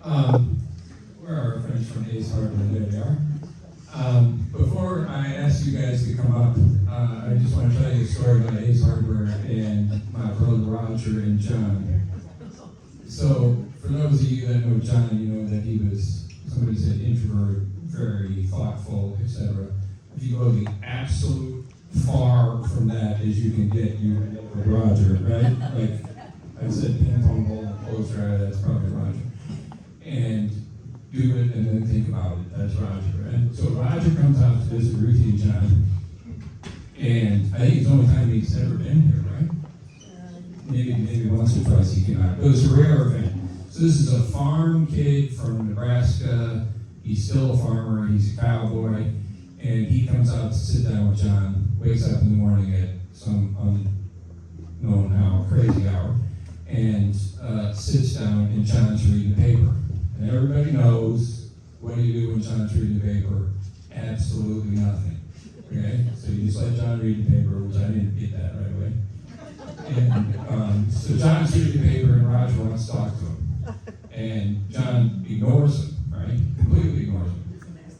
Where are our friends from Ace Hardware? There they are. Before I ask you guys to come up, I just want to tell you a story about Ace Hardware and my brother Roger and John. So, for those of you that know John, you know that he was, somebody said introvert, very thoughtful, etc. If you go the absolute far from that as you can get, you end up with Roger, right? Like I said, ping pong ball, close your eye, that's probably Roger. And do it and then think about it, that's Roger. And so Roger comes out to visit Ruthie and John, and I think it's the only time he's ever been here, right? Maybe once or twice he came out. It was a rare event. So this is a farm kid from Nebraska. He's still a farmer, he's a cowboy, and he comes out to sit down with John, wakes up in the morning at some unknown hour, crazy hour, and sits down and John's reading the paper. And everybody knows, what do you do when John's reading the paper? Absolutely nothing, okay? So you just let John read the paper, which I didn't get that right away. And so John's reading the paper and Roger wants to talk to him. And John ignores him, right? Completely ignores him.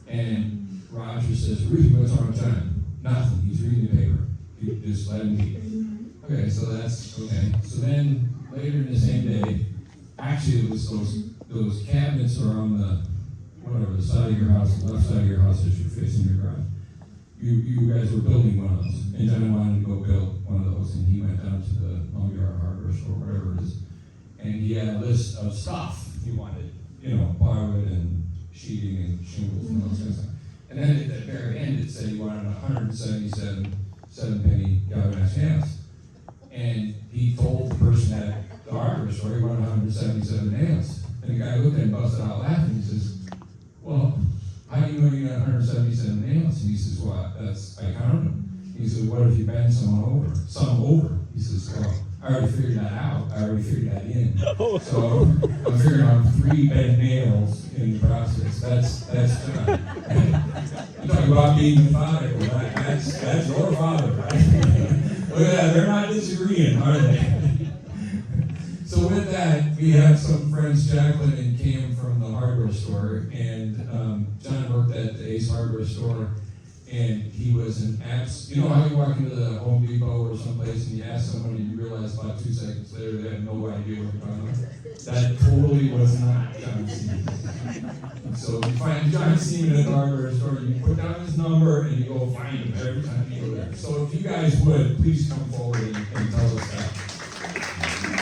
And Roger says, Ruthie, what's wrong with John? Nothing, he's reading the paper. You just let him read. Okay, so that's okay. So then, later in the same day, actually it was those cabinets are on the side of your house, the left side of your house as you're facing your garage. You guys were building one of those, and John wanted to go build one of those, and he went down to the lumberyard hardware store, whatever it is, and he had a list of stuff he wanted, plywood and sheeting and shingles and all those kinds of stuff. And then at the very end it said he wanted 177 penny galvanized nails. And he told the person at the hardware store he wanted 177 nails. And the guy looked at him and busted out laughing. He says, well, how do you know you got 177 nails? And he says, well, I counted them. He said, what if you bend some over? He says, well, I already figured that out. I already figured that in. So I'm figuring out 3 bent nails in the process. That's John. You talk about being methodical, right? That's your father, right? Look at that, they're not disagreeing, are they? So with that, we have some friends, Jacqueline and Cammy from the hardware store, and John worked at the Ace Hardware store, and he was an you know how you walk into the Home Depot or someplace and you ask someone and you realize about 2 seconds later they have no idea what you're talking about? That totally was not John Seaman. So you find John Seaman at the hardware store, you put down his number and you go find him every time you go there. So if you guys would, please come forward and tell us that.